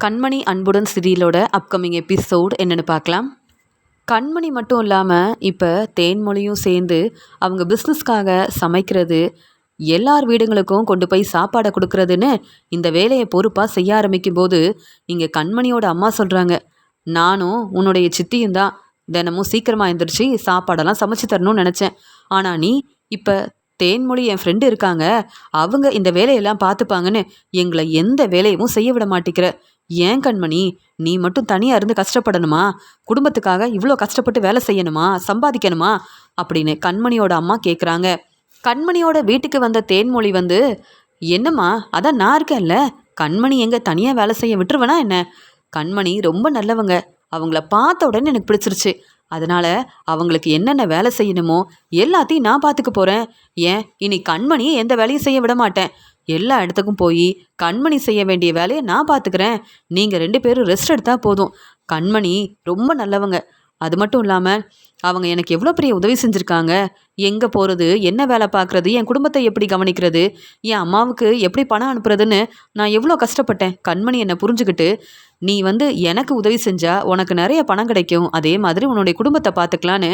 கண்மணி அன்புடன் சீரியலோட upcoming episode என்னென்னு பார்க்கலாம். கண்மணி மட்டும் இல்லாமல் இப்போ தேன்மொழியும் சேர்ந்து அவங்க பிஸ்னஸ்க்காக சமைக்கிறது, எல்லார் வீடுங்களுக்கும் கொண்டு போய் சாப்பாடை கொடுக்கறதுன்னு இந்த வேலையை பொறுப்பாக செய்ய ஆரம்பிக்கும் போது இங்கே கண்மணியோட அம்மா சொல்கிறாங்க, நானும் உன்னுடைய சித்தியும் தான் தினமும் சீக்கிரமாக எழுந்திரிச்சு சாப்பாடெல்லாம் சமைச்சு தரணும்னு நினச்சேன். ஆனால் நீ இப்போ தேன்மொழி என் ஃப்ரெண்டு இருக்காங்க, அவங்க இந்த வேலையெல்லாம் பார்த்துப்பாங்கன்னு எங்களை எந்த வேலையும் செய்ய விட மாட்டேங்கிற. ஏன் கண்மணி, நீ மட்டும் தனியாக இருந்து கஷ்டப்படணுமா? குடும்பத்துக்காக இவ்வளோ கஷ்டப்பட்டு வேலை செய்யணுமா, சம்பாதிக்கணுமா அப்படின்னு கண்மணியோட அம்மா கேட்குறாங்க. கண்மணியோட வீட்டுக்கு வந்த தேன்மொழி வந்து, என்னம்மா அதான் நான் இருக்கேன்ல, கண்மணி எங்கே தனியாக வேலை செய்ய விட்டுருவேனா என்ன? கண்மணி ரொம்ப நல்லவங்க, அவங்கள பார்த்த உடனே எனக்கு பிடிச்சிருச்சு. அதனால் அவங்களுக்கு என்னென்ன வேலை செய்யணுமோ எல்லாத்தையும் நான் பார்த்துக்க போகிறேன். ஏன் இனி கண்மணியை எந்த வேலையும் செய்ய விட மாட்டேன். எல்லா இடத்துக்கும் போய் கண்மணி செய்ய வேண்டிய வேலையை நான் பார்த்துக்கிறேன். நீங்கள் 2 பேரும் ரெஸ்ட் எடுத்தால் போதும். கண்மணி ரொம்ப நல்லவங்க. அது மட்டும் இல்லாமல் அவங்க எனக்கு எவ்வளோ பெரிய உதவி செஞ்சுருக்காங்க. எங்கே போகிறது, என்ன வேலை பார்க்குறது, என் குடும்பத்தை எப்படி கவனிக்கிறது, என் அம்மாவுக்கு எப்படி பணம் அனுப்புறதுன்னு நான் எவ்வளோ கஷ்டப்பட்டேன். கண்மணி என்னை புரிஞ்சுக்கிட்டு நீ வந்து எனக்கு உதவி செஞ்சால் உனக்கு நிறைய பணம் கிடைக்கும், அதே மாதிரி உன்னுடைய குடும்பத்தை பார்த்துக்கலான்னு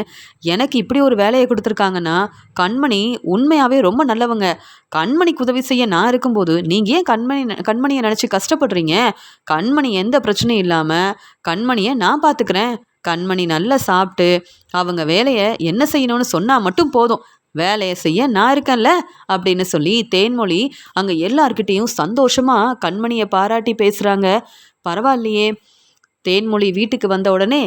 எனக்கு இப்படி ஒரு வேலையை கொடுத்துருக்காங்கன்னா கண்மணி உண்மையாகவே ரொம்ப நல்லவங்க. கண்மணிக்கு உதவி செய்ய நான் இருக்கும்போது நீங்கள் ஏன் கண்மணியை நினச்சி கஷ்டப்படுறீங்க? கண்மணி எந்த பிரச்சனையும் இல்லாமல் கண்மணியை நான் பார்த்துக்கிறேன். கண்மணி நல்லா சாப்பிட்டு அவங்க வேலையை என்ன செய்யணும்னு சொன்னால் மட்டும் போதும், வேலையை செய்ய நான் இருக்கேன்ல அப்படின்னு சொல்லி தேன்மொழி அங்கே எல்லார்கிட்டேயும் சந்தோஷமாக கண்மணியை பாராட்டி பேசுகிறாங்க. பரவாயில்லையே, தேன்மொழி வீட்டுக்கு வந்த உடனே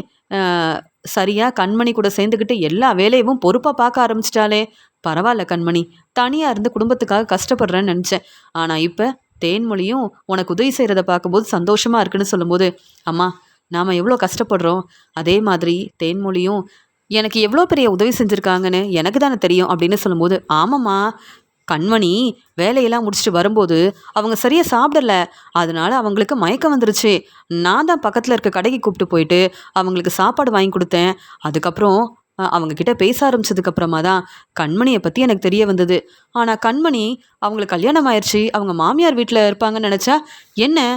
சரியாக கண்மணி கூட சேர்ந்துக்கிட்டு எல்லா வேலையும் பொறுப்பாக பார்க்க ஆரம்பிச்சிட்டாலே. பரவாயில்ல கண்மணி, தனியாக இருந்து குடும்பத்துக்காக கஷ்டப்படுறேன்னு நினச்சேன். ஆனால் இப்போ தேன்மொழியும் உனக்கு உதவி செய்கிறத பார்க்கும்போது சந்தோஷமாக இருக்குன்னு சொல்லும்போது, அம்மா நாம் எவ்வளோ கஷ்டப்படுறோம், அதே மாதிரி தேன்மொழியும் எனக்கு எவ்வளோ பெரிய உதவி செஞ்சுருக்காங்கன்னு எனக்கு தானே தெரியும் அப்படின்னு சொல்லும்போது, ஆமாம்மா, கண்மணி வேலையெல்லாம் முடிச்சுட்டு வரும்போது அவங்க சரியாக சாப்பிடல, அதனால அவங்களுக்கு மயக்கம் வந்துருச்சு. நான் தான் பக்கத்தில் இருக்க கடைக்கு கூப்பிட்டு போயிட்டு அவங்களுக்கு சாப்பாடு வாங்கி கொடுத்தேன். அதுக்கப்புறம் அவங்கக்கிட்ட பேச ஆரம்பிச்சதுக்கப்புறமா தான் கண்மணியை பற்றி எனக்கு தெரிய வந்தது. ஆனால் கண்மணி அவங்களுக்கு கல்யாணம் ஆயிடுச்சு, அவங்க மாமியார் வீட்டில் இருப்பாங்கன்னு நினச்சா, என்ன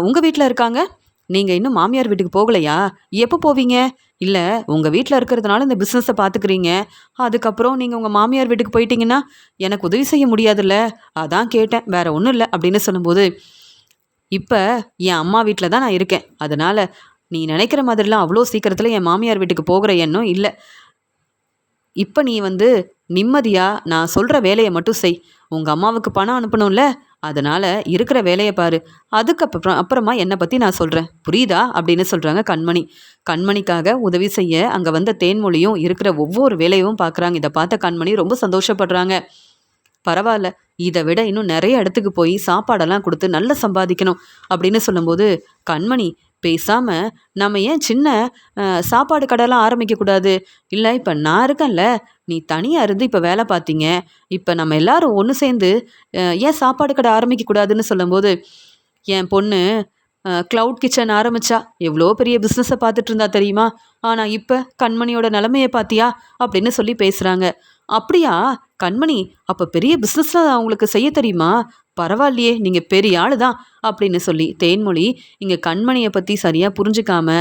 உங்கள் வீட்டில் இருக்காங்க, நீங்கள் இன்னும் மாமியார் வீட்டுக்கு போகலையா? எப்போ போவீங்க? இல்லை உங்கள் வீட்டில் இருக்கிறதுனால இந்த பிஸ்னஸை பார்த்துக்கிறீங்க, அதுக்கப்புறம் நீங்கள் உங்கள் மாமியார் வீட்டுக்கு போயிட்டீங்கன்னா எனக்கு உதவி செய்ய முடியாதுல்ல, அதான் கேட்டேன், வேறு ஒன்றும் இல்லை அப்படின்னு சொல்லும்போது, இப்போ என் அம்மா வீட்டில் தான் நான் இருக்கேன். அதனால் நீ நினைக்கிற மாதிரிலாம் அவ்வளோ சீக்கிரத்தில் என் மாமியார் வீட்டுக்கு போகிற எண்ணம் இல்லை. இப்போ நீ வந்து நிம்மதியாக நான் சொல்கிற வேலையை மட்டும் செய். உங்கள் அம்மாவுக்கு பணம் அனுப்பணும்ல, அதனால் இருக்கிற வேலையை பாரு, அப்புறமா என்னை பற்றி நான் சொல்கிறேன், புரியுதா அப்படின்னு சொல்கிறாங்க கண்மணி. கண்மணிக்காக உதவி செய்ய அங்கே வந்த தேன்மொழியும் இருக்கிற ஒவ்வொரு வேலையும் பார்க்குறாங்க. இதை பார்த்த கண்மணி ரொம்ப சந்தோஷப்படுறாங்க. பரவாயில்ல, இதை விட இன்னும் நிறைய இடத்துக்கு போய் சாப்பாடெல்லாம் கொடுத்து நல்லா சம்பாதிக்கணும் அப்படின்னு சொல்லும்போது, கண்மணி பேசாமல் நம்ம ஏன் சின்ன சாப்பாடு கடைலாம் ஆரம்பிக்கக்கூடாது? இல்லை இப்போ நான் இருக்கேன்ல, நீ தனியாக இருந்து இப்போ வேலை பார்த்தீங்க, இப்போ நம்ம எல்லாரும் ஒன்று சேர்ந்து ஏன் சாப்பாடு கடை ஆரம்பிக்கக்கூடாதுன்னு சொல்லும்போது, என் பொண்ணு க்ளவுட் கிச்சன் ஆரம்பித்தா எவ்வளோ பெரிய பிஸ்னஸை பார்த்துட்டு இருந்தா தெரியுமா? ஆனால் இப்போ கண்மணியோட நிலைமையை பார்த்தியா அப்படின்னு சொல்லி பேசுகிறாங்க. அப்படியா கண்மணி, அப்போ பெரிய பிஸ்னஸ்லாம் அவங்களுக்கு செய்ய தெரியுமா? பரவாயில்லையே, நீங்கள் பெரிய ஆள் தான் அப்படின்னு சொல்லி தேன்மொழி இங்கே கண்மணியை பற்றி சரியாக புரிஞ்சுக்காம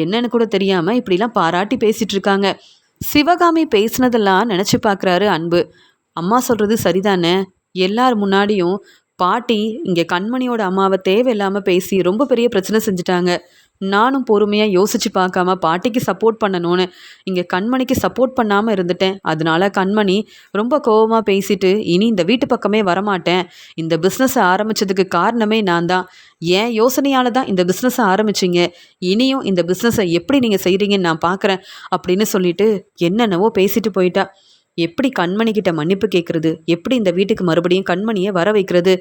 என்னன்னு கூட தெரியாமல் இப்படிலாம் பாராட்டி பேசிகிட்டு இருக்காங்க. சிவகாமி பேசினதெல்லாம் நினச்சி பார்க்குறாரு அன்பு. அம்மா சொல்கிறது சரிதானே, எல்லார் முன்னாடியும் பாட்டி இங்கே கண்மணியோட அம்மாவை தேவையில்லாமல் பேசி ரொம்ப பெரிய பிரச்சனை செஞ்சுட்டாங்க. நானும் பொறுமையாக யோசித்து பார்க்காம பாட்டிக்கு சப்போர்ட் பண்ணணும்னு இங்கே கண்மணிக்கு சப்போர்ட் பண்ணாமல் இருந்துட்டேன். அதனால கண்மணி ரொம்ப கோபமாக பேசிட்டு இனி இந்த வீட்டு பக்கமே வரமாட்டேன், இந்த பிஸ்னஸை ஆரம்பித்ததுக்கு காரணமே நான் தான், ஏன் யோசனையால் தான் இந்த பிஸ்னஸை ஆரம்பிச்சிங்க, இனியும் இந்த பிஸ்னஸை எப்படி நீங்கள் செய்கிறீங்கன்னு நான் பார்க்குறேன் அப்படின்னு சொல்லிட்டு என்னென்னவோ பேசிட்டு போயிட்டா. எப்படி கண்மணிக்கிட்ட மன்னிப்பு கேட்குறது, எப்படி இந்த வீட்டுக்கு மறுபடியும் கண்மணியை வர வைக்கிறது,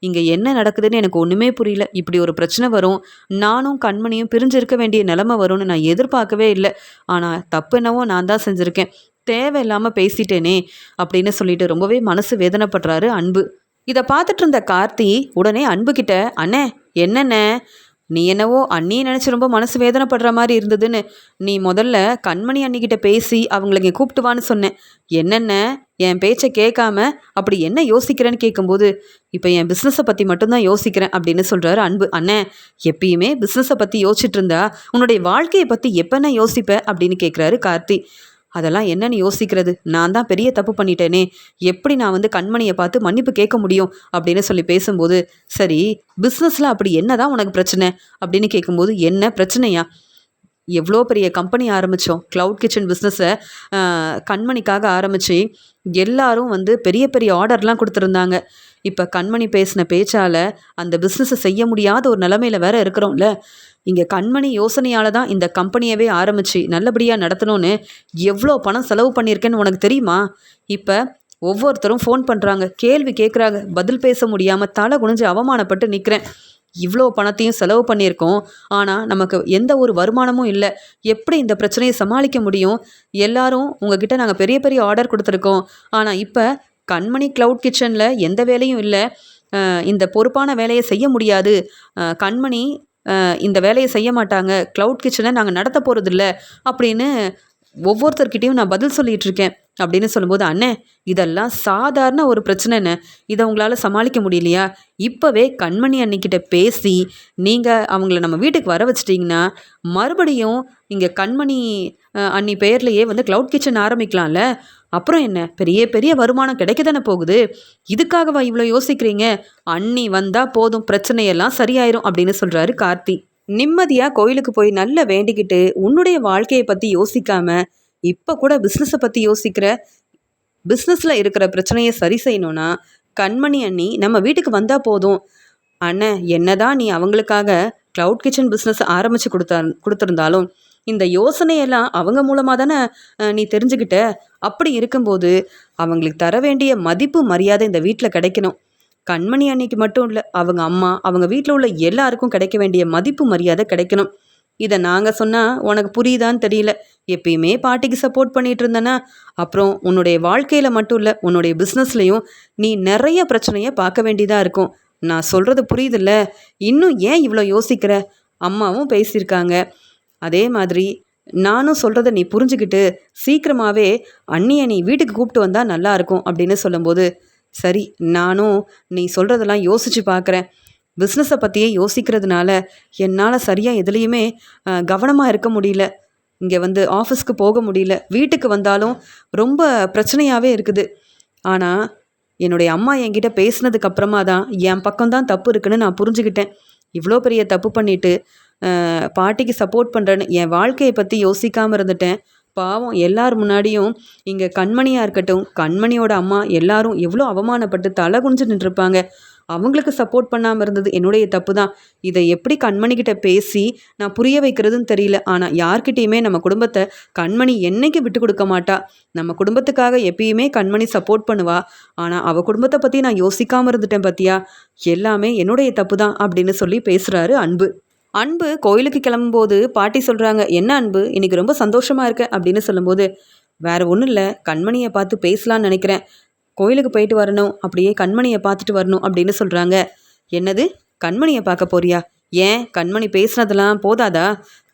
இங்கே என்ன நடக்குதுன்னு எனக்கு ஒன்றுமே புரியல. இப்படி ஒரு பிரச்சனை வரும், நானும் கண்மணியும் பிரிஞ்சிருக்க வேண்டிய நிலைமை வரும்னு நான் எதிர்பார்க்கவே இல்லை. ஆனால் தப்பு என்னவோ நான் தான் செஞ்சுருக்கேன், தேவையில்லாமல் பேசிட்டேனே அப்படின்னு சொல்லிட்டு ரொம்பவே மனசு வேதனைப்படுறாரு அன்பு. இதை பார்த்துட்டு இருந்த கார்த்தி உடனே அன்புக்கிட்ட, அண்ணே என்னென்ன நீ என்னவோ அண்ணியை நினச்சி ரொம்ப மனசு வேதனைப்படுற மாதிரி இருந்ததுன்னு நீ முதல்ல கண்மணி அண்ணிக்கிட்ட பேசி அவங்களை இங்கே கூப்பிட்டு வான்னு சொன்னேன், என்னென்ன என் பேச்சை கேட்காம அப்படி என்ன யோசிக்கிறேன்னு கேட்கும்போது, இப்போ என் பிஸ்னஸை பற்றி மட்டும்தான் யோசிக்கிறேன் அப்படின்னு சொல்கிறாரு அன்பு. அண்ணே, எப்பயுமே பிஸ்னஸை பற்றி யோசிச்சுட்டு இருந்தா உன்னுடைய வாழ்க்கையை பற்றி எப்போண்ணே யோசிப்ப அப்படின்னு கேட்குறாரு கார்த்தி. அதெல்லாம் என்னன்னு யோசிக்கிறது, நான் தான் பெரிய தப்பு பண்ணிட்டேனே, எப்படி நான் வந்து கண்மணியை பார்த்து மன்னிப்பு கேட்க முடியும் அப்படின்னு சொல்லி பேசும்போது, சரி பிஸ்னஸில் அப்படி என்ன தான் உனக்கு பிரச்சனை அப்படின்னு கேட்கும்போது, என்ன பிரச்சனையா, எவ்வளோ பெரிய கம்பெனி ஆரம்பித்தோம், க்ளவுட் கிச்சன் பிஸ்னஸை கண்மணிக்காக ஆரம்பித்து எல்லாரும் வந்து பெரிய பெரிய ஆர்டர்லாம் கொடுத்துருந்தாங்க. இப்போ கண்மணி பேசின பேச்சால் அந்த பிஸ்னஸை செய்ய முடியாத ஒரு நிலமையில வேற இருக்கிறோம்ல. இங்கே கண்மணி யோசனையால் தான் இந்த கம்பெனியவே ஆரம்பித்து நல்லபடியாக நடத்தணும்னு எவ்வளோ பணம் செலவு பண்ணியிருக்கேன்னு உனக்கு தெரியுமா? இப்போ ஒவ்வொருத்தரும் ஃபோன் பண்ணுறாங்க, கேள்வி கேட்குறாங்க, பதில் பேச முடியாமல் தலை குனிஞ்சு அவமானப்பட்டு நிற்கிறேன். இவ்வளோ பணத்தையும் செலவு பண்ணியிருக்கோம், ஆனால் நமக்கு எந்த ஒரு வருமானமும் இல்லை. எப்படி இந்த பிரச்சனையை சமாளிக்க முடியும்? எல்லாரும் உங்ககிட்ட நாங்கள் பெரிய பெரிய ஆர்டர் கொடுத்துருக்கோம், ஆனால் இப்போ கண்மணி க்ளவுட் கிச்சனில் எந்த வேலையும் இல்லை, இந்த பொறுப்பான வேலையை செய்ய முடியாது, கண்மணி இந்த வேலையை செய்ய மாட்டாங்க, க்ளவுட் கிச்சனை நாங்கள் நடத்த போகிறதில்ல அப்படின்னு ஒவ்வொருத்தர்கிட்டையும் நான் பதில் சொல்லிகிட்டு இருக்கேன் அப்படின்னு சொல்லும்போது, அண்ணே இதெல்லாம் சாதாரண ஒரு பிரச்சனைன்னு, இதை உங்களால் சமாளிக்க முடியலையா? இப்போவே கண்மணி அண்ணிக்கிட்ட பேசி நீங்கள் அவங்கள நம்ம வீட்டுக்கு வர வச்சிட்டிங்கன்னா மறுபடியும் இங்கே கண்மணி அண்ணி பெயர்லையே வந்து க்ளவுட் கிச்சன் ஆரம்பிக்கலாம்ல. அப்புறம் என்ன, பெரிய பெரிய வருமானம் கிடைக்க தானே போகுது. இதுக்காகவா இவ்வளோ யோசிக்கிறீங்க? அண்ணி வந்தால் போதும், பிரச்சனையெல்லாம் சரியாயிரும் அப்படின்னு சொல்கிறாரு கார்த்தி. நிம்மதியாக கோயிலுக்கு போய் நல்லா வேண்டிக்கிட்டு உன்னுடைய வாழ்க்கையை பற்றி யோசிக்காம இப்போ கூட பிஸ்னஸை பற்றி யோசிக்கிற, பிஸ்னஸில் இருக்கிற பிரச்சனையை சரி செய்யணும்னா கண்மணி அண்ணி நம்ம வீட்டுக்கு வந்தால் போதும். அண்ணன், என்னதான் நீ அவங்களுக்காக க்ளவுட் கிச்சன் பிஸ்னஸ் ஆரம்பித்து கொடுத்துருந்தாலும் இந்த யோசனையெல்லாம் அவங்க மூலமாக தானே நீ தெரிஞ்சுக்கிட்ட. அப்படி இருக்கும்போது அவங்களுக்கு தர வேண்டிய மதிப்பு மரியாதை இந்த வீட்டில் கிடைக்கணும். கண்மணி அன்னைக்கு மட்டும் இல்லை, அவங்க அம்மா, அவங்க வீட்டில் உள்ள எல்லாருக்கும் கிடைக்க வேண்டிய மதிப்பு மரியாதை கிடைக்கணும். இதை நாங்கள் சொன்னால் உனக்கு புரியுதான்னு தெரியல. எப்பயுமே பாட்டிக்கு சப்போர்ட் பண்ணிகிட்டு இருந்தேன்னா அப்புறம் உன்னுடைய வாழ்க்கையில் மட்டும் இல்லை, உன்னுடைய பிஸ்னஸ்லேயும் நீ நிறைய பிரச்சனையை பார்க்க வேண்டியதாக இருக்கும். நான் சொல்கிறது புரியுதில்ல? இன்னும் ஏன் இவ்வளோ யோசிக்கிற? அம்மாவும் பேசியிருக்காங்க. அதே மாதிரி நானும் சொல்கிறத நீ புரிஞ்சுக்கிட்டு சீக்கிரமாகவே அண்ணியை நீ வீட்டுக்கு கூப்பிட்டு வந்தால் நல்லாயிருக்கும் அப்படின்னு சொல்லும்போது, சரி நானும் நீ சொல்கிறதெல்லாம் யோசித்து பார்க்குறேன். பிஸ்னஸை பற்றியே யோசிக்கிறதுனால என்னால் சரியாக எதுலேயுமே கவனமாக இருக்க முடியல. இங்கே வந்து ஆஃபீஸ்க்கு போக முடியல, வீட்டுக்கு வந்தாலும் ரொம்ப பிரச்சனையாகவே இருக்குது. ஆனால் என்னுடைய அம்மா என்கிட்ட பேசினதுக்கு அப்புறமா தான் என் பக்கம்தான் தப்பு இருக்குன்னு நான் புரிஞ்சுக்கிட்டேன். இவ்வளோ பெரிய தப்பு பண்ணிவிட்டு பாட்டிக்கு சப்போர்ட் பண்ணுறேன்னு என் வாழ்க்கையை பற்றி யோசிக்காமல் இருந்துட்டேன். பாவம் எல்லார் முன்னாடியும் இங்கே கண்மணியாக இருக்கட்டும், கண்மணியோட அம்மா எல்லாரும் எவ்வளோ அவமானப்பட்டு தலை குனிஞ்சு நின்றுருப்பாங்க. அவங்களுக்கு சப்போர்ட் பண்ணாமல் இருந்தது என்னுடைய தப்பு தான். இதை எப்படி கண்மணிக்கிட்ட பேசி நான் புரிய வைக்கிறதுன்னு தெரியல. ஆனால் யார்கிட்டையுமே நம்ம குடும்பத்தை கண்மணி என்னைக்கு விட்டு கொடுக்க மாட்டா. நம்ம குடும்பத்துக்காக எப்பயுமே கண்மணி சப்போர்ட் பண்ணுவா. ஆனால் அவள் குடும்பத்தை பற்றி நான் யோசிக்காமல் இருந்துட்டேன் பார்த்தியா, எல்லாமே என்னுடைய தப்பு தான் அப்படின்னு சொல்லி பேசுகிறாரு அன்பு. அன்பு கோயிலுக்கு கிளம்பும்போது பாட்டி சொல்கிறாங்க, என்ன அன்பு இன்னைக்கு ரொம்ப சந்தோஷமாக இருக்க அப்படின்னு சொல்லும்போது, வேறு ஒன்றும் இல்லை, கண்மணியை பார்த்து பேசலான்னு நினைக்கிறேன், கோயிலுக்கு போயிட்டு வரணும், அப்படியே கண்மணியை பார்த்துட்டு வரணும் அப்படின்னு சொல்கிறாங்க. என்னது, கண்மணியை பார்க்க போறியா? ஏன் கண்மணி பேசுனதெல்லாம் போதாதா?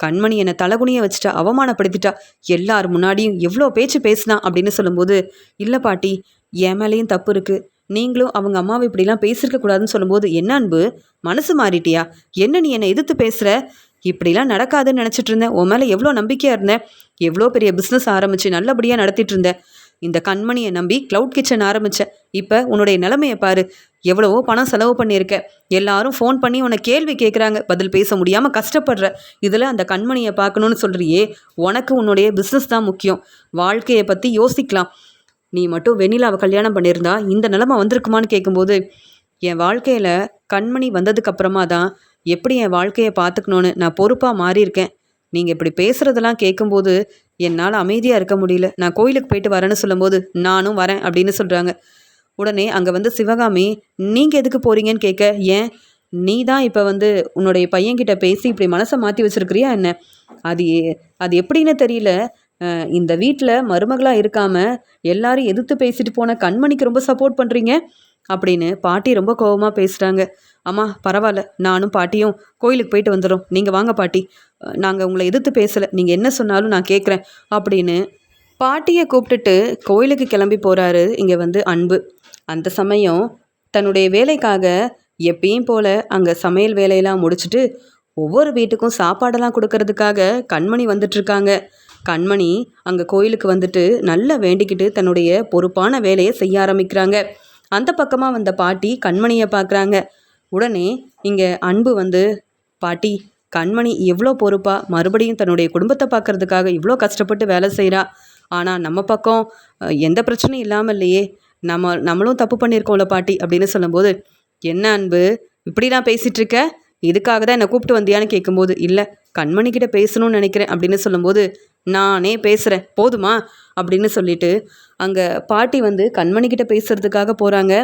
கண்மணி என்னை தலகுனியை வச்சுட்டா, அவமானப்படுத்திட்டா, எல்லார் முன்னாடியும் எவ்வளோ பேச்சு பேசினா அப்படின்னு சொல்லும்போது, இல்லை பாட்டி என் மேலேயும் தப்பு இருக்குது, நீங்களும் அவங்க அம்மாவை இப்படிலாம் பேசியிருக்க கூடாதுன்னு சொல்லும்போது, என்ன அன்பு மனசு மாறிட்டியா? என்ன நீ என்னை எதிர்த்து பேசுகிற? இப்படிலாம் நடக்காதுன்னு நினச்சிட்டு இருந்தேன். உன் மேலே எவ்வளோ நம்பிக்கையாக இருந்தேன், எவ்வளோ பெரிய பிஸ்னஸ் ஆரம்பித்து நல்லபடியாக நடத்திட்டு இருந்தேன். இந்த கண்மணியை நம்பி க்ளவுட் கிச்சன் ஆரம்பித்தேன். இப்போ உன்னுடைய நிலைமையை பாரு, எவ்வளவோ பணம் செலவு பண்ணியிருக்க, எல்லாரும் ஃபோன் பண்ணி உன்னை கேள்வி கேட்குறாங்க, பதில் பேச முடியாமல் கஷ்டப்படுற. இதில் அந்த கண்மணியை பார்க்கணுன்னு சொல்கிறியே, உனக்கு உன்னுடைய பிஸ்னஸ் தான் முக்கியம், வாழ்க்கையை பற்றி யோசிக்கலாம். நீ மட்டும் வெண்ணிலாவை கல்யாணம் பண்ணியிருந்தா இந்த நிலமை வந்திருக்குமான்னு கேட்கும்போது, என் வாழ்க்கையில் கண்மணி வந்ததுக்கப்புறமா தான் எப்படி என் வாழ்க்கையை பார்த்துக்கணுன்னு நான் பொறுப்பாக மாறியிருக்கேன். நீங்கள் இப்படி பேசுகிறதெல்லாம் கேட்கும்போது என்னால் அமைதியாக இருக்க முடியல. நான் கோயிலுக்கு போயிட்டு வரேன்னு சொல்லும்போது, நானும் வரேன் அப்படின்னு சொல்கிறாங்க. உடனே அங்கே வந்து சிவகாமி, நீங்கள் எதுக்கு போகிறீங்கன்னு கேட்க, ஏன் நீ தான் இப்போ வந்து உன்னுடைய பையன்கிட்ட பேசி இப்படி மனசை மாற்றி வச்சுருக்கிறியா என்ன? அது அது எப்படின்னு தெரியல, இந்த வீட்டில் மருமகளாக இருக்காமல் எல்லாரும் எதிர்த்து பேசிட்டு போன கண்மணிக்கு ரொம்ப சப்போர்ட் பண்ணுறீங்க அப்படின்னு பாட்டி ரொம்ப கோபமாக பேசுகிறாங்க. அம்மா பரவாயில்ல, நானும் பாட்டியும் கோயிலுக்கு போயிட்டு வந்துடும், நீங்கள் வாங்க பாட்டி, நாங்கள் உங்களை எதிர்த்து பேசலை, நீங்கள் என்ன சொன்னாலும் நான் கேட்குறேன் அப்படின்னு பாட்டியை கூப்பிட்டுட்டு கோயிலுக்கு கிளம்பி போகிறாரு இங்கே வந்து அன்பு. அந்த சமயம் தன்னுடைய வேலைக்காக எப்பயும் போல் அங்கே சமையல் வேலையெல்லாம் முடிச்சுட்டு ஒவ்வொரு வீட்டுக்கும் சாப்பாடெல்லாம் கொடுக்கறதுக்காக கண்மணி வந்துட்டுருக்காங்க. கண்மணி அங்கே கோயிலுக்கு வந்துட்டு நல்லா வேண்டிக்கிட்டு தன்னுடைய பொறுப்பான வேலையை செய்ய ஆரம்பிக்கிறாங்க. அந்த பக்கமாக வந்த பாட்டி கண்மணியை பார்க்குறாங்க. உடனே இங்கே அன்பு வந்து, பாட்டி, கண்மணி எவ்வளோ பொறுப்பாக மறுபடியும் தன்னுடைய குடும்பத்தை பார்க்கறதுக்காக இவ்வளோ கஷ்டப்பட்டு வேலை செய்கிறா. ஆனால் நம்ம பக்கம் எந்த பிரச்சனையும் இல்லாமல் இல்லையே, நம்மளும் தப்பு பண்ணியிருக்கோம்ல பாட்டி அப்படின்னு சொல்லும்போது, என்ன அன்பு இப்படிலாம் பேசிகிட்ருக்க, இதுக்காக தான் என்னை கூப்பிட்டு வந்தியான்னு கேட்கும்போது, இல்லை கண்மணிக்கிட்ட பேசணும்னு நினைக்கிறேன் அப்படின்னு சொல்லும்போது, நானே பேசுகிறேன் போதுமா அப்படின்னு சொல்லிட்டு அங்கே பாட்டி வந்து கண்மணிக்கிட்ட பேசுகிறதுக்காக போகிறாங்க.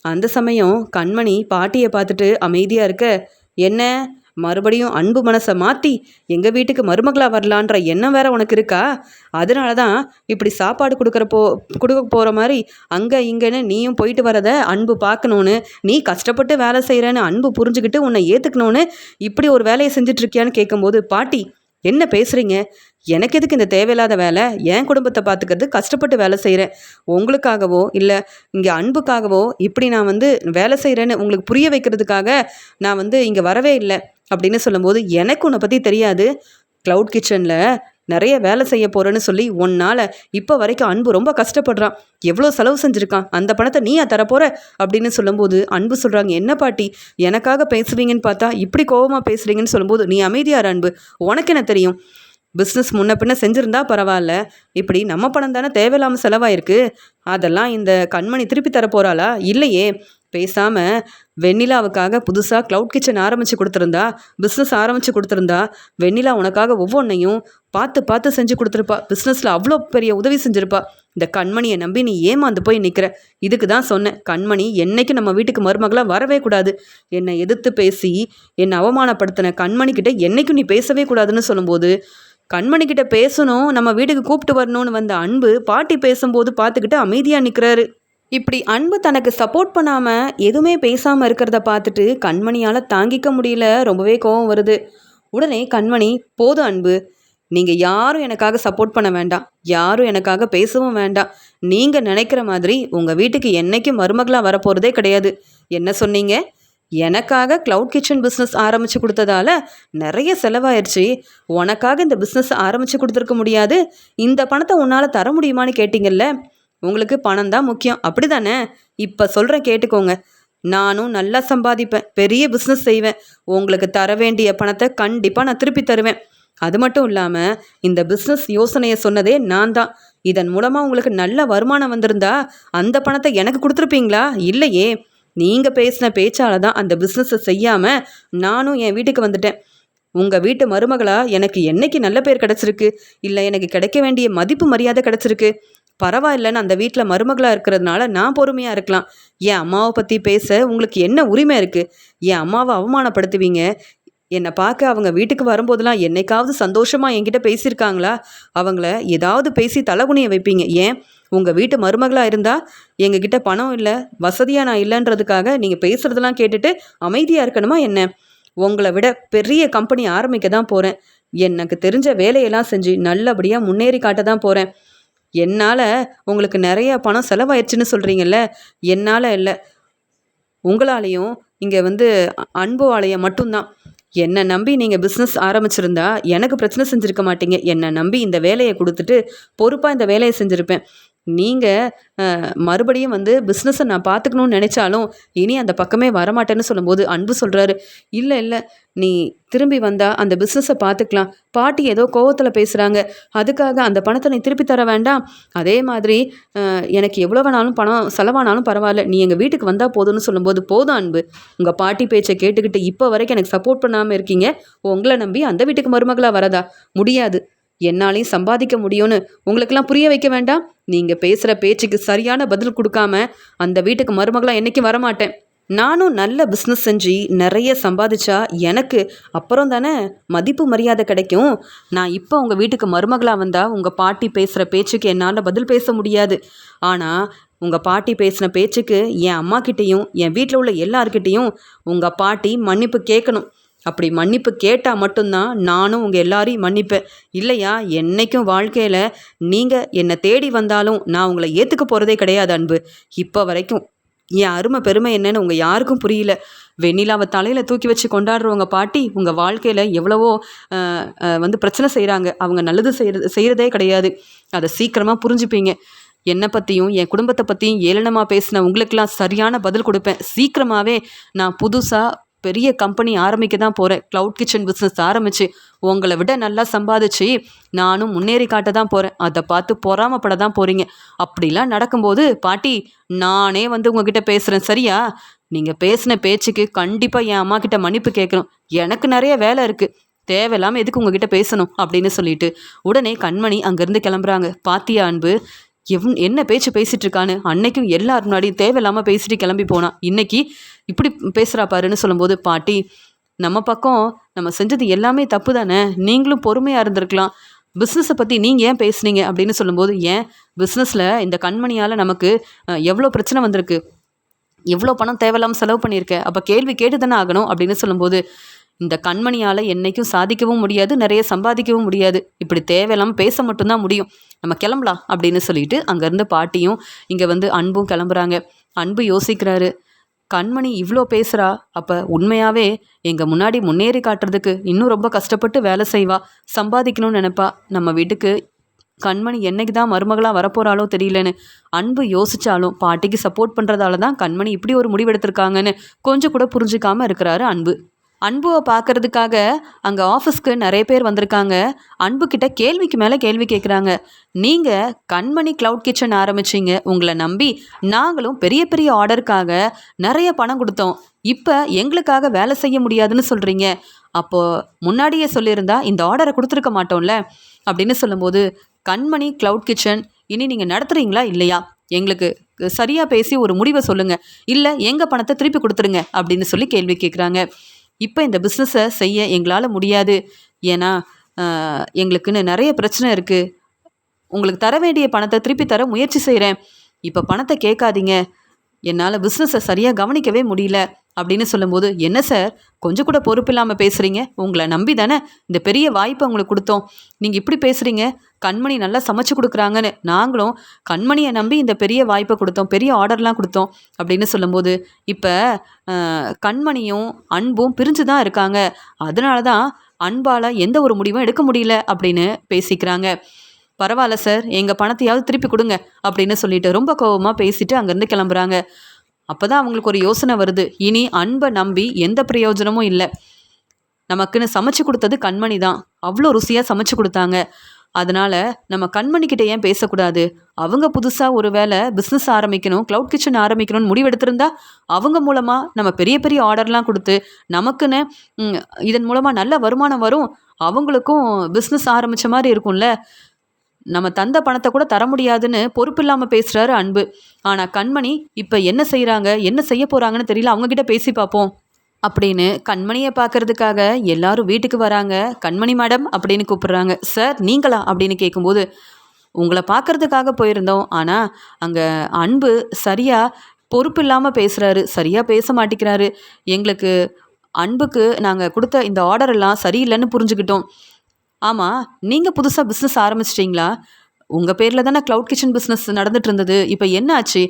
அந்த சமயம் கண்மணி பாட்டியை பார்த்துட்டு அமைதியாக இருக்க, என்ன மறுபடியும் அன்பு மனசை மாற்றி எங்கள் வீட்டுக்கு மருமகளாக வரலான்ற எண்ணம் வேற உனக்கு இருக்கா? அதனால தான் இப்படி சாப்பாடு கொடுக்க போகிற மாதிரி அங்கே இங்கேன்னு நீயும் போயிட்டு வரதை அன்பு பார்க்கணுன்னு, நீ கஷ்டப்பட்டு வேலை செய்கிறேன்னு அன்பு புரிஞ்சுக்கிட்டு உன்னை ஏற்றுக்கணுன்னு இப்படி ஒரு வேலையை செஞ்சிட்ருக்கியான்னு கேட்கும்போது, பாட்டி என்ன பேசுகிறீங்க? எனக்கு எதுக்கு இந்த தேவையில்லாத வேலை? என் குடும்பத்தை பார்த்துக்கிறது கஷ்டப்பட்டு வேலை செய்கிறேன். உங்களுக்காகவோ இல்லை இங்கே அன்புக்காகவோ இப்படி நான் வந்து வேலை செய்கிறேன்னு உங்களுக்கு புரிய வைக்கிறதுக்காக நான் வந்து இங்கே வரவே இல்லை அப்படின்னு சொல்லும்போது, எனக்கு உன்னை பற்றி தெரியாது. க்ளவுட் கிச்சனில் நிறைய வேலை செய்ய போகிறேன்னு சொல்லி உன்னால் இப்போ வரைக்கும் அன்பு ரொம்ப கஷ்டப்படுறான். எவ்வளோ செலவு செஞ்சுருக்கான், அந்த பணத்தை நீயா தரப்போகிற அப்படின்னு சொல்லும்போது அன்பு சொல்கிறாங்க, என்ன பாட்டி எனக்காக பேசுவீங்கன்னு பார்த்தா இப்படி கோபமாக பேசுகிறீங்கன்னு சொல்லும்போது, நீ அமைதியார் அன்பு, உனக்கு என்ன தெரியும்? பிஸ்னஸ் முன்ன பின்ன செஞ்சுருந்தா பரவாயில்ல, இப்படி நம்ம பணம் தானே தேவையில்லாமல் செலவாயிருக்கு. அதெல்லாம் இந்த கண்மணி திருப்பி தரப்போகிறாளா? இல்லையே. பேசாமல் வெண்ணிலாவுக்காக புதுசாக க்ளவுட் கிச்சன் ஆரம்பித்து கொடுத்துருந்தா, பிஸ்னஸ் ஆரம்பித்து கொடுத்துருந்தா, வெண்ணிலா உனக்காக ஒவ்வொன்றையும் பார்த்து பார்த்து செஞ்சு கொடுத்துருப்பா. பிஸ்னஸில் அவ்வளோ பெரிய உதவி செஞ்சுருப்பா. இந்த கண்மணியை நம்பி நீ ஏமாந்து போய் நிற்கிற. இதுக்கு தான் சொன்னேன், கண்மணி என்னைக்கு நம்ம வீட்டுக்கு மருமகளாக வரவே கூடாது. என்னை எதிர்த்து பேசி என்னை அவமானப்படுத்தின கண்மணிக்கிட்ட என்றைக்கும் நீ பேசவே கூடாதுன்னு சொல்லும்போது, கண்மணிக்கிட்ட பேசணும், நம்ம வீட்டுக்கு கூப்பிட்டு வரணும்னு வந்த அன்பு பாட்டி பேசும்போது பார்த்துக்கிட்டு அமைதியாக நிற்கிறாரு. இப்படி அன்பு தனக்கு சப்போர்ட் பண்ணாமல் எதுவுமே பேசாமல் இருக்கிறத பார்த்துட்டு கண்மணியால் தாங்கிக்க முடியல, ரொம்பவே கோபம் வருது. உடனே கண்மணி, போதும் அன்பு, நீங்கள் யாரும் எனக்காக சப்போர்ட் பண்ண வேண்டாம், யாரும் எனக்காக பேசவும் வேண்டாம். நீங்கள் நினைக்கிற மாதிரி உங்கள் வீட்டுக்கு என்றைக்கும் மருமகளாக வரப்போகிறதே கிடையாது. என்ன சொன்னீங்க? எனக்காக க்ளவுட் கிச்சன் பிஸ்னஸ் ஆரம்பித்து கொடுத்ததால நிறைய செலவாயிருச்சு, உனக்காக இந்த பிஸ்னஸ் ஆரம்பித்து கொடுத்துருக்க முடியாது, இந்த பணத்தை உன்னால் தர முடியுமான்னு கேட்டிங்கல்ல. உங்களுக்கு பணம் தான் முக்கியம் அப்படி தானே? இப்போ சொல்கிறேன் கேட்டுக்கோங்க, நானும் நல்லா சம்பாதிப்பேன், பெரிய பிஸ்னஸ் செய்வேன், உங்களுக்கு தர வேண்டிய பணத்தை கண்டிப்பாக நான் திருப்பி தருவேன். அது மட்டும் இல்லாமல் இந்த பிஸ்னஸ் யோசனையை சொன்னதே நான் தான். இதன் மூலமாக உங்களுக்கு நல்ல வருமானம் வந்திருந்தா அந்த பணத்தை எனக்கு கொடுத்துருப்பீங்களா? இல்லையே. நீங்கள் பேசின பேச்சால தான் அந்த பிஸ்னஸை செய்யாமல் நானும் என் வீட்டுக்கு வந்துட்டேன். உங்கள் வீட்டு மருமகளாக எனக்கு என்னைக்கு நல்ல பேர் கிடச்சிருக்கு, இல்லை எனக்கு கிடைக்க வேண்டிய மதிப்பு மரியாதை கிடச்சிருக்கு. பரவாயில்லன்னு அந்த வீட்டில் மருமகளாக இருக்கிறதுனால நான் பொறுமையாக இருக்கலாம். என் அம்மாவை பற்றி பேச உங்களுக்கு என்ன உரிமை இருக்குது? என் அம்மாவை அவமானப்படுத்துவீங்க. என்னை பார்க்க அவங்க வீட்டுக்கு வரும்போதெல்லாம் என்னைக்காவது சந்தோஷமாக என்கிட்ட பேசியிருக்காங்களா? அவங்கள ஏதாவது பேசி தலகுனியை வைப்பீங்க. ஏன் உங்கள் வீட்டு மருமகளாக இருந்தால் எங்ககிட்ட பணம் இல்லை, வசதியாக நான் இல்லைன்றதுக்காக நீங்கள் பேசுகிறதெல்லாம் கேட்டுட்டு அமைதியாக இருக்கணுமா என்ன? உங்களை விட பெரிய கம்பெனி ஆரம்பிக்க தான் போகிறேன். எனக்கு தெரிஞ்ச வேலையெல்லாம் செஞ்சு நல்லபடியாக முன்னேறி காட்ட தான் போகிறேன். என்னால் உங்களுக்கு நிறைய பணம் செலவாயிடுச்சுன்னு சொல்கிறீங்கல்ல, என்னால் இல்லை, உங்களாலேயும் இங்கே வந்து அன்பு ஆலயம் மட்டும்தான். என்னை நம்பி நீங்கள் பிஸ்னஸ் ஆரம்பிச்சிருந்தா எனக்கு பிரச்சனை செஞ்சுருக்க மாட்டீங்க. என்னை நம்பி இந்த வேலையை கொடுத்துட்டு பொறுப்பாக இந்த வேலையை செஞ்சுருப்பேன். நீங்கள் மறுபடியும் வந்து பிஸ்னஸை நான் பார்த்துக்கணுன்னு நினச்சாலும் இனி அந்த பக்கமே வரமாட்டேன்னு சொல்லும்போது அன்பு சொல்கிறாரு, இல்லை இல்லை, நீ திரும்பி வந்தால் அந்த பிஸ்னஸை பார்த்துக்கலாம். பாட்டி ஏதோ கோவத்தில் பேசுகிறாங்க, அதுக்காக அந்த பணத்தை நீ திருப்பி தர வேண்டாம். அதே மாதிரி எனக்கு எவ்வளோ வேணாலும் பணம் செலவானாலும் பரவாயில்ல, நீ எங்கள் வீட்டுக்கு வந்தால் போதும்னு சொல்லும்போது, போதும் அன்பு, உங்கள் பாட்டி பேச்சை கேட்டுக்கிட்டு இப்போ வரைக்கும் எனக்கு சப்போர்ட் பண்ணாமல் இருக்கீங்க. உங்களை நம்பி அந்த வீட்டுக்கு மருமகளாக வரதா? முடியாது. என்னாலையும் சம்பாதிக்க முடியும்னு உங்களுக்கெல்லாம் புரிய வைக்க வேண்டாம். நீங்கள் பேசுகிற பேச்சுக்கு சரியான பதில் கொடுக்காம அந்த வீட்டுக்கு மருமகளாக என்றைக்கும் வரமாட்டேன். நானும் நல்ல பிஸ்னஸ் செஞ்சு நிறைய சம்பாதிச்சா எனக்கு அப்புறம் தானே மதிப்பு மரியாதை கிடைக்கும். நான் இப்போ உங்கள் வீட்டுக்கு மருமகளாக வந்தால் உங்கள் பாட்டி பேசுகிற பேச்சுக்கு என்னால் பதில் பேச முடியாது. ஆனால் உங்கள் பாட்டி பேசின பேச்சுக்கு என் அம்மாக்கிட்டேயும் என் வீட்டில் உள்ள எல்லார்கிட்டேயும் உங்கள் பாட்டி மன்னிப்பு கேட்கணும். அப்படி மன்னிப்பு கேட்டால் மட்டும்தான் நானும் உங்கள் எல்லாரையும் மன்னிப்பேன். இல்லையா என்றைக்கும் வாழ்க்கையில் நீங்கள் என்னை தேடி வந்தாலும் நான் உங்களை ஏற்றுக்க போகிறதே கிடையாது அன்பு. இப்போ வரைக்கும் என் அருமை பெருமை என்னன்னு உங்கள் யாருக்கும் புரியல. வெண்ணிலாவை தலையில் தூக்கி வச்சு கொண்டாடுறவங்க பாட்டி உங்கள் வாழ்க்கையில் எவ்வளவோ பிரச்சனை செய்கிறாங்க. அவங்க நல்லது செய்கிறதே கிடையாது. அதை சீக்கிரமாக புரிஞ்சுப்பீங்க. என்னை பற்றியும் என் குடும்பத்தை பற்றியும் ஏளனமாக பேசின உங்களுக்கெல்லாம் சரியான பதில் கொடுப்பேன். சீக்கிரமாகவே நான் புதுசாக பெரிய கம்பெனி ஆரம்பிக்க தான் போகிறேன். க்ளவுட் கிச்சன் பிஸ்னஸ் ஆரம்பித்து உங்களை விட நல்லா சம்பாதிச்சு நானும் முன்னேறி காட்ட தான் போகிறேன். அதை பார்த்து பொறாமப்பட தான் போகிறீங்க. அப்படிலாம் நடக்கும்போது பாட்டி நானே உங்ககிட்ட பேசுகிறேன், சரியா? நீங்கள் பேசின பேச்சுக்கு கண்டிப்பாக என் அம்மா கிட்ட மன்னிப்பு கேட்கணும். எனக்கு நிறைய வேலை இருக்குது, தேவையில்லாமல் எதுக்கு உங்ககிட்ட பேசணும் அப்படின்னு சொல்லிட்டு உடனே கண்மணி அங்கேருந்து கிளம்புறாங்க. பாத்தியா அன்பு என்ன பேச்சு பேசிகிட்டு இருக்கான்னு? அன்னைக்கும் எல்லாரும் முன்னாடி தேவையில்லாமல் பேசிட்டு கிளம்பி போனா, இன்னைக்கு இப்படி பேசுகிறா பாருன்னு சொல்லும்போது, பாட்டி நம்ம பக்கம் நம்ம செஞ்சது எல்லாமே தப்பு தானே, நீங்களும் பொறுமையாக இருந்திருக்கலாம். பிஸ்னஸை பற்றி நீங்கள் ஏன் பேசுனீங்க அப்படின்னு சொல்லும்போது, ஏன் பிஸ்னஸில் இந்த கண்மணியால் நமக்கு எவ்வளோ பிரச்சனை வந்திருக்கு, எவ்வளோ பணம் தேவையில்லாமல் செலவு பண்ணியிருக்கேன், அப்போ கேள்வி கேட்டு தானே ஆகணும் அப்படின்னு சொல்லும்போது, இந்த கண்மணியால் என்றைக்கும் சாதிக்கவும் முடியாது, நிறைய சம்பாதிக்கவும் முடியாது. இப்படி தேவையில்லாமல் பேச மட்டும்தான் முடியும். நம்ம கிளம்பலாம் அப்படின்னு சொல்லிட்டு அங்கேருந்து பாட்டியும் இங்கே அன்பும் கிளம்புறாங்க. அன்பு யோசிக்கிறாரு, கண்மணி இவ்வளோ பேசுகிறா, அப்போ உண்மையாகவே எங்கள் முன்னாடி முன்னேறி காட்டுறதுக்கு இன்னும் ரொம்ப கஷ்டப்பட்டு வேலை செய்வா, சம்பாதிக்கணும்னு நினைப்பா. நம்ம வீட்டுக்கு கண்மணி என்னைக்கு தான் மருமகளாக வரப்போகிறாளோ தெரியலன்னு அன்பு யோசித்தாலும் பாட்டிக்கு சப்போர்ட் பண்ணுறதால தான் கண்மணி இப்படி ஒரு முடிவெடுத்திருக்காங்கன்னு கொஞ்சம் கூட புரிஞ்சுக்காமல் இருக்கிறாரு அன்பு. அன்புவை பார்க்கறதுக்காக அங்கே ஆஃபீஸ்க்கு நிறைய பேர் வந்திருக்காங்க. அன்புக்கிட்ட கேள்விக்கு மேலே கேள்வி கேட்குறாங்க. நீங்கள் கண்மணி க்ளவுட் கிச்சன் ஆரம்பிச்சிங்க, உங்களை நம்பி நாங்களும் பெரிய பெரிய ஆர்டருக்காக நிறைய பணம் கொடுத்தோம். இப்போ எங்களுக்காக வேலை செய்ய முடியாதுன்னு சொல்கிறீங்க. அப்போது முன்னாடியே சொல்லியிருந்தா இந்த ஆர்டரை கொடுத்துருக்க மாட்டோம்ல அப்படின்னு சொல்லும்போது, கண்மணி க்ளவுட் கிச்சன் இனி நீங்கள் நடத்துகிறீங்களா இல்லையா, எங்களுக்கு சரியாக பேசி ஒரு முடிவை சொல்லுங்கள், இல்லை எங்கள் பணத்தை திருப்பி கொடுத்துருங்க அப்படின்னு சொல்லி கேள்வி கேட்குறாங்க. இப்போ இந்த பிஸ்னஸை செய்ய எங்களால் முடியாது, ஏன்னா எங்களுக்குன்னு நிறைய பிரச்சனை இருக்குது. உங்களுக்கு தர வேண்டிய பணத்தை திருப்பி தர முயற்சி செய்கிறேன். இப்போ பணத்தை கேட்காதீங்க, என்னால் பிஸ்னஸை சரியாக கவனிக்கவே முடியல அப்படின்னு சொல்லும்போது, என்ன சார் கொஞ்சம் கூட பொறுப்பு இல்லாமல் பேசுகிறீங்க, உங்களை நம்பி தானே இந்த பெரிய வாய்ப்பை உங்களுக்கு கொடுத்தோம், நீங்கள் இப்படி பேசுகிறீங்க. கண்மணி நல்லா சமைச்சு கொடுக்குறாங்கன்னு நாங்களும் கண்மணியை நம்பி இந்த பெரிய வாய்ப்பை கொடுத்தோம், பெரிய ஆர்டர்லாம் கொடுத்தோம் அப்படின்னு சொல்லும்போது, இப்போ கண்மணியும் அன்பும் பிரிஞ்சு தான் இருக்காங்க, அதனால தான் அன்பால் எந்த ஒரு முடிவும் எடுக்க முடியல அப்படின்னு பேசிக்கிறாங்க. பரவாயில்ல சார், எங்கள் பணத்தையாவது திருப்பி கொடுங்க அப்படின்னு சொல்லிட்டு ரொம்ப கோபமாக பேசிட்டு அங்கேருந்து கிளம்புறாங்க. அப்போ தான் அவங்களுக்கு ஒரு யோசனை வருது, இனி அன்பை நம்பி எந்த பிரயோஜனமும் இல்லை, நமக்குன்னு சமைச்சு கொடுத்தது கண்மணி தான், அவ்வளோ ருசியாக சமைச்சு கொடுத்தாங்க, அதனால் நம்ம கண்மணிக்கிட்ட ஏன் பேசக்கூடாது, அவங்க புதுசாக ஒரு வேளை பிஸ்னஸ் ஆரம்பிக்கணும், க்ளவுட் கிச்சன் ஆரம்பிக்கணும்னு முடிவெடுத்திருந்தா அவங்க மூலமாக நம்ம பெரிய பெரிய ஆர்டர்லாம் கொடுத்து நமக்குன்னு இதன் மூலமாக நல்ல வருமானம் வரும், அவங்களுக்கும் பிஸ்னஸ் ஆரம்பித்த மாதிரி இருக்கும்ல, நம்ம தந்த பணத்தை கூட தர முடியாதுன்னு பொறுப்பு இல்லாமல் பேசுகிறாரு அன்பு. ஆனால் கண்மணி இப்போ என்ன செய்கிறாங்க, என்ன செய்ய போகிறாங்கன்னு தெரியல, அவங்கக்கிட்ட பேசி பார்ப்போம் அப்படின்னு கண்மணியை பார்க்கறதுக்காக எல்லாரும் வீட்டுக்கு வராங்க. கண்மணி மேடம் அப்படின்னு கூப்பிடுறாங்க. சார் நீங்களா அப்படின்னு கேட்கும்போது, உங்களை பார்க்கறதுக்காக போயிருந்தோம், ஆனால் அங்கே அன்பு சரியாக பொறுப்பு இல்லாமல் பேசுகிறாரு, சரியாக பேச மாட்டேங்கிறாரு, எங்களுக்கு அன்புக்கு நாங்கள் கொடுத்த இந்த ஆர்டரெல்லாம் சரியில்லைன்னு புரிஞ்சுக்கிட்டோம். ஆமாம், நீங்கள் புதுசாக பிஸ்னஸ் ஆரம்பிச்சிட்டிங்களா, உங்கள் பேரில் தானே க்ளவுட் கிச்சன் பிஸ்னஸ் நடந்துட்டு இருந்தது, இப்போ என்ன ஆச்சு?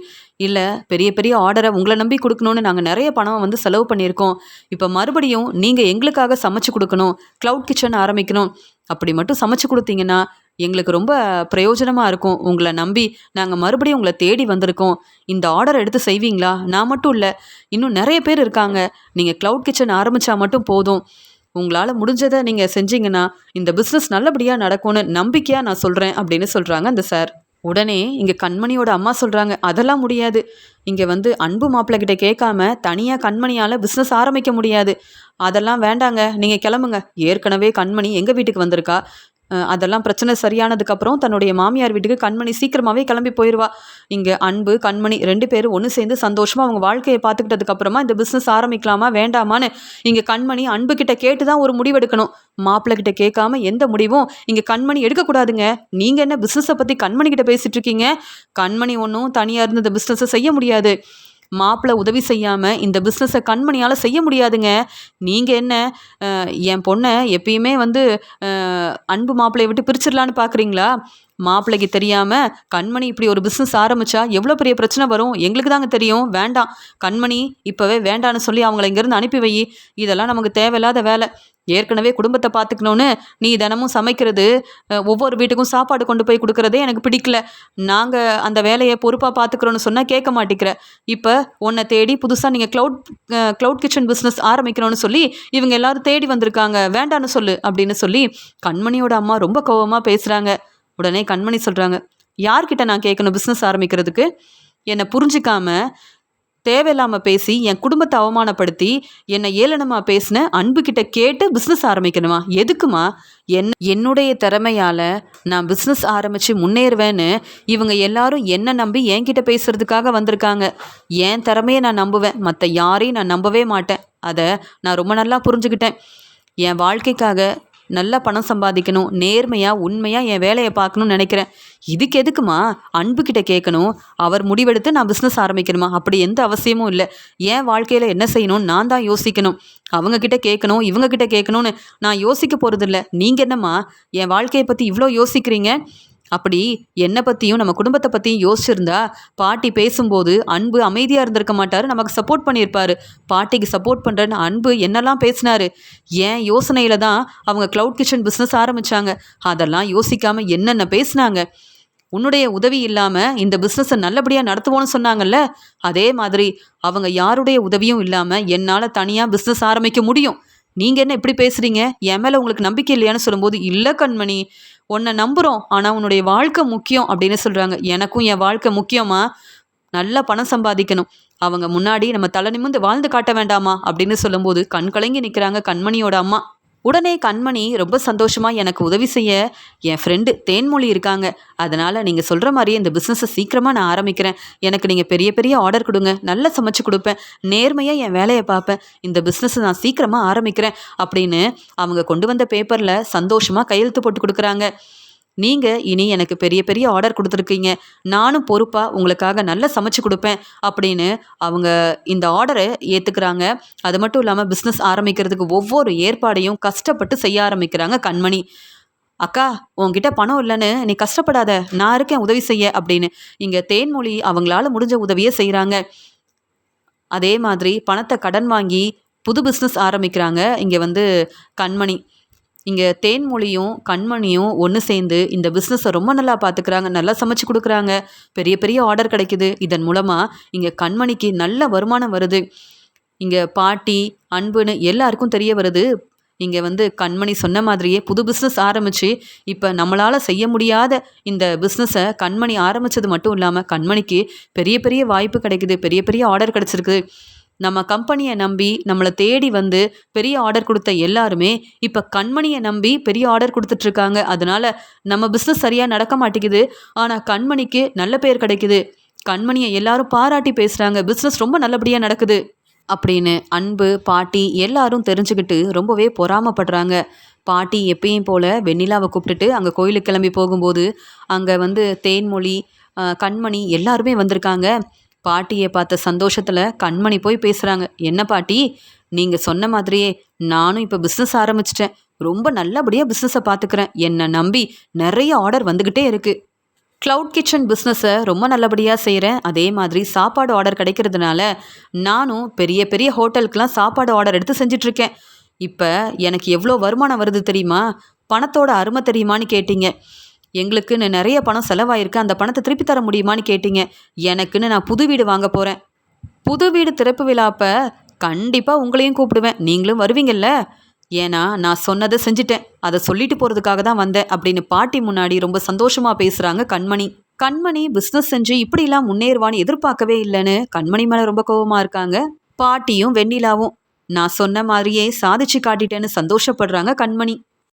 இல்லை, பெரிய பெரிய ஆர்டரை உங்களை நம்பி கொடுக்கணுன்னு நாங்கள் நிறைய பணம் செலவு பண்ணியிருக்கோம், இப்போ மறுபடியும் நீங்கள் எங்களுக்காக சமைச்சு கொடுக்கணும், க்ளவுட் கிச்சன் ஆரம்பிக்கணும், அப்படி மட்டும் சமைச்சு கொடுத்தீங்கன்னா எங்களுக்கு ரொம்ப பிரயோஜனமாக இருக்கும், உங்களை நம்பி நாங்கள் மறுபடியும் உங்களை தேடி வந்திருக்கோம், இந்த ஆர்டரை எடுத்து செய்வீங்களா? நான் மட்டும் இல்லை, இன்னும் நிறைய பேர் இருக்காங்க, நீங்கள் க்ளவுட் கிச்சன் ஆரம்பித்தா மட்டும் போதும், உங்களால் முடிஞ்சதை நீங்கள் செஞ்சீங்கன்னா இந்த பிஸ்னஸ் நல்லபடியாக நடக்கும்னு நம்பிக்கையாக நான் சொல்கிறேன் அப்படின்னு சொல்கிறாங்க அந்த சார். உடனே இங்கே கண்மணியோட அம்மா சொல்கிறாங்க, அதெல்லாம் முடியாது, இங்கே அன்பு மாப்பிள்ளைகிட்ட கேட்காம தனியாக கண்மணியால் பிஸ்னஸ் ஆரம்பிக்க முடியாது, அதெல்லாம் வேண்டாங்க, நீங்கள் கிளம்புங்க, ஏற்கனவே கண்மணி எங்கள் வீட்டுக்கு வந்திருக்கா, அதெல்லாம் பிரச்சனை சரியானதுக்கப்புறம் தன்னுடைய மாமியார் வீட்டுக்கு கண்மணி சீக்கிரமாகவே கிளம்பி போயிடுவா, இங்கே அன்பு கண்மணி 2 பேரும் ஒன்று சேர்ந்து சந்தோஷமாக அவங்க வாழ்க்கையை பார்த்துக்கிட்டதுக்கப்புறமா இந்த பிஸ்னஸ் ஆரம்பிக்கலாமா வேண்டாமான்னு இங்கே கண்மணி அன்புக்கிட்ட கேட்டு தான் ஒரு முடிவெடுக்கணும், மாப்பிள்ளைகிட்ட கேட்காம எந்த முடிவும் இங்கே கண்மணி எடுக்கக்கூடாதுங்க. நீங்கள் என்ன பிஸ்னஸை பற்றி கண்மணிக்கிட்ட பேசிகிட்டு இருக்கீங்க, கண்மணி ஒன்றும் தனியாக இருந்து இந்த பிஸ்னஸை செய்ய முடியாது, மாப்பிள்ளை உதவி செய்யாமல் இந்த பிஸ்னஸை கண்மணியால் செய்ய முடியாதுங்க. நீங்கள் என்ன என் பொண்ணை எப்பயுமே வந்து அன்பு மாப்பிள்ளையை விட்டு பிரிச்சிடலான்னு பார்க்குறீங்களா? மாப்பிள்ளைக்கு தெரியாமல் கண்மணி இப்படி ஒரு பிஸ்னஸ் ஆரம்பித்தா எவ்வளோ பெரிய பிரச்சனை வரும் எங்களுக்கு தாங்க தெரியும். வேண்டாம், கண்மணி இப்போவே வேண்டான்னு சொல்லி அவங்கள இங்கேருந்து அனுப்பி வை. இதெல்லாம் நமக்கு தேவையில்லாத வேலை. ஏற்கனவே குடும்பத்தை பார்த்துக்கணுன்னு நீ தினமும் சமைக்கிறது, ஒவ்வொரு வீட்டுக்கும் சாப்பாடு கொண்டு போய் கொடுக்குறதே எனக்கு பிடிக்கல. நாங்கள் அந்த வேலையை பொறுப்பாக பார்த்துக்குறோன்னு சொன்னால் கேட்க மாட்டேங்கிற. இப்போ உன்னை தேடி புதுசாக நீங்கள் க்ளவுட் கிச்சன் பிஸ்னஸ் ஆரம்பிக்கணும்னு சொல்லி இவங்க எல்லாரும் தேடி வந்திருக்காங்க, வேண்டான்னு சொல்லு அப்படின்னு சொல்லி கண்மணியோட அம்மா ரொம்ப கோபமாக பேசுகிறாங்க. உடனே கண்மணி சொல்கிறாங்க, யார்கிட்ட நான் கேட்கணும் பிஸ்னஸ் ஆரம்பிக்கிறதுக்கு? என்னை புரிஞ்சிக்காம தேவையில்லாமல் பேசி என் குடும்பத்தை அவமானப்படுத்தி என்னை ஏளனமாக பேசின அன்புக்கிட்ட கேட்டு பிஸ்னஸ் ஆரம்பிக்கணுமா? எதுக்குமா? என்னுடைய திறமையால் நான் பிஸ்னஸ் ஆரம்பித்து முன்னேறுவேன்னு இவங்க எல்லாரும் என்னை நம்பி என்கிட்ட பேசுகிறதுக்காக வந்திருக்காங்க. என் திறமையை நான் நம்புவேன், மற்ற யாரையும் நான் நம்பவே மாட்டேன். அதை நான் ரொம்ப நல்லா புரிஞ்சுக்கிட்டேன். என் வாழ்க்கைக்காக நல்லா பணம் சம்பாதிக்கணும், நேர்மையாக உண்மையாக என் வேலையை பார்க்கணும்னு நினைக்கிறேன். இதுக்கு எதுக்குமா அன்புக்கிட்ட கேட்கணும்? அவர் முடிவெடுத்து நான் பிஸ்னஸ் ஆரம்பிக்கணுமா? அப்படி எந்த அவசியமும் இல்லை. என் வாழ்க்கையில் என்ன செய்யணும்னு நான் தான் யோசிக்கணும். அவங்கக்கிட்ட கேட்கணும், இவங்கக்கிட்ட கேட்கணும்னு நான் யோசிக்க போகிறதில்ல. நீங்கள் என்னம்மா என் வாழ்க்கையை பற்றி இவ்வளோ யோசிக்கிறீங்க? அப்படி என்னை பற்றியும் நம்ம குடும்பத்தை பற்றியும் யோசிச்சிருந்தா பாட்டி பேசும்போது அன்பு அமைதியாக இருந்திருக்க மாட்டார், நமக்கு சப்போர்ட் பண்ணியிருப்பார். பாட்டிக்கு சப்போர்ட் பண்ணுறேன்னு அன்பு என்னெல்லாம் பேசினார். ஏன் யோசனையில் தான் அவங்க க்ளவுட் கிச்சன் பிஸ்னஸ் ஆரம்பித்தாங்க. அதெல்லாம் யோசிக்காமல் என்னென்ன பேசினாங்க. உன்னுடைய உதவி இல்லாமல் இந்த பிஸ்னஸை நல்லபடியாக நடத்துவோன்னு சொன்னாங்கல்ல, அதே மாதிரி அவங்க யாருடைய உதவியும் இல்லாமல் என்னால் தனியாக பிஸ்னஸ் ஆரம்பிக்க முடியும். நீங்கள் என்ன இப்படி பேசுகிறீங்க? என் மேலே உங்களுக்கு நம்பிக்கை இல்லையான்னு சொல்லும்போது, இல்லை கண்மணி, உன்னை நம்புகிறோம், ஆனால் உன்னுடைய வாழ்க்கை முக்கியம் அப்படின்னு சொல்கிறாங்க. எனக்கும் என் வாழ்க்கை முக்கியமா? நல்லா பணம் சம்பாதிக்கணும், அவங்க முன்னாடி நம்ம தலை நிமிர்ந்து வாழ்ந்து காட்ட வேண்டாமா அப்படின்னு சொல்லும்போது கண் கலங்கி நிற்கிறாங்க கண்மணியோட அம்மா. உடனே கண்மணி ரொம்ப சந்தோஷமாக, எனக்கு உதவி செய்ய என் ஃப்ரெண்டு தேன்மொழி இருக்காங்க, அதனால் நீங்கள் சொல்கிற மாதிரியே இந்த பிஸ்னஸை சீக்கிரமாக நான் ஆரம்பிக்கிறேன். எனக்கு நீங்கள் பெரிய பெரிய ஆர்டர் கொடுங்க, நல்லா சமைச்சு கொடுப்பேன், நேர்மையாக என் வேலையை பார்ப்பேன், இந்த பிஸ்னஸை நான் சீக்கிரமாக ஆரம்பிக்கிறேன் அப்படின்னு அவங்க கொண்டு வந்த பேப்பரில் சந்தோஷமாக கையெழுத்து போட்டு கொடுக்குறாங்க. நீங்கள் இனி எனக்கு பெரிய பெரிய ஆர்டர் கொடுத்துருக்கீங்க, நானும் பொறுப்பாக உங்களுக்காக நல்லா சமைச்சு கொடுப்பேன் அப்படின்னு அவங்க இந்த ஆர்டரை ஏற்றுக்கிறாங்க. அது மட்டும் இல்லாமல் பிஸ்னஸ் ஆரம்பிக்கிறதுக்கு ஒவ்வொரு ஏற்பாடையும் கஷ்டப்பட்டு செய்ய ஆரம்பிக்கிறாங்க கண்மணி. அக்கா, உன்கிட்ட பணம் இல்லைன்னு நீ கஷ்டப்படாத, நான் இருக்கேன் உதவி செய்ய அப்படின்னு இங்கே தேன்மொழி அவங்களால முடிஞ்ச உதவியே செய்கிறாங்க. அதே மாதிரி பணத்தை கடன் வாங்கி புது பிஸ்னஸ் ஆரம்பிக்கிறாங்க இங்கே வந்து கண்மணி. இங்கே தேன்மொழியும் கண்மணியும் ஒன்று சேர்ந்து இந்த பிஸ்னஸை ரொம்ப நல்லா பார்த்துக்கிறாங்க, நல்லா சமைச்சு கொடுக்குறாங்க, பெரிய பெரிய ஆர்டர் கிடைக்குது. இதன் மூலமாக இங்கே கண்மணிக்கு நல்ல வருமானம் வருது. இங்கே பாட்டி அன்புன்னு எல்லாருக்கும் தெரிய வருது. இங்கே வந்து கண்மணி சொன்ன மாதிரியே புது பிஸ்னஸ் ஆரம்பித்து இப்போ நம்மளால் செய்ய முடியாத இந்த பிஸ்னஸை கண்மணி ஆரம்பித்தது மட்டும் இல்லாமல் கண்மணிக்கு பெரிய பெரிய வாய்ப்பு கிடைக்குது, பெரிய பெரிய ஆர்டர் கிடச்சிருக்கு. நம்ம கம்பெனியை நம்பி நம்மளை தேடி வந்து பெரிய ஆர்டர் கொடுத்த எல்லாருமே இப்போ கண்மணியை நம்பி பெரிய ஆர்டர் கொடுத்துட்ருக்காங்க. அதனால் நம்ம பிஸ்னஸ் சரியாக நடக்க மாட்டேங்குது, ஆனால் கண்மணிக்கு நல்ல பேர் கிடைக்குது, கண்மணியை எல்லாரும் பாராட்டி பேசுகிறாங்க, பிஸ்னஸ் ரொம்ப நல்லபடியாக நடக்குது அப்படின்னு அன்பு பாட்டி எல்லாரும் தெரிஞ்சுக்கிட்டு ரொம்பவே பொறாமப்படுறாங்க. பாட்டி எப்பயும் போல் வெண்ணிலாவை கூப்பிட்டுட்டு அங்கே கோயிலுக்கு கிளம்பி போகும்போது அங்கே வந்து தேன்மொழி கண்மணி எல்லாருமே வந்திருக்காங்க. பாட்டியை பார்த்த சந்தோஷத்தில் கண்மணி போய் பேசுகிறாங்க. என்ன பாட்டி, நீங்கள் சொன்ன மாதிரியே நானும் இப்போ பிஸ்னஸ் ஆரம்பிச்சிட்டேன், ரொம்ப நல்லபடியாக பிஸ்னஸை பார்த்துக்கிறேன், என்னை நம்பி நிறைய ஆர்டர் வந்துக்கிட்டே இருக்குது. க்ளவுட் கிச்சன் பிஸ்னஸை ரொம்ப நல்லபடியாக செய்கிறேன், அதே மாதிரி சாப்பாடு ஆர்டர் கிடைக்கிறதுனால நானும் பெரிய பெரிய ஹோட்டலுக்கெலாம் சாப்பாடு ஆர்டர் எடுத்து செஞ்சிட்ருக்கேன். இப்போ எனக்கு எவ்வளோ வருமானம் வருது தெரியுமா? பணத்தோட அருமை தெரியுமான்னு கேட்டீங்க. எங்களுக்குன்னு நிறைய பணம் செலவாயிருக்கு, அந்த பணத்தை திருப்பி தர முடியுமான்னு கேட்டீங்க. எனக்குன்னு நான் புது வீடு வாங்க போகிறேன். புது வீடு திறப்பு விழாப்ப கண்டிப்பாக உங்களையும் கூப்பிடுவேன், நீங்களும் வருவீங்கல்ல? ஏன்னா நான் சொன்னதை செஞ்சுட்டேன், அதை சொல்லிட்டு போகிறதுக்காக தான் வந்தேன் அப்படின்னு பாட்டி முன்னாடி ரொம்ப சந்தோஷமாக பேசுகிறாங்க கண்மணி. கண்மணி பிஸ்னஸ் செஞ்சு இப்படிலாம் முன்னேறுவான்னு எதிர்பார்க்கவே இல்லைன்னு கண்மணி மேலே ரொம்ப கோபமாக இருக்காங்க. பாட்டியும் வெண்ணிலாவும் நான் சொன்ன மாதிரியே சாதிச்சு காட்டிட்டேன்னு சந்தோஷப்படுறாங்க கண்மணி.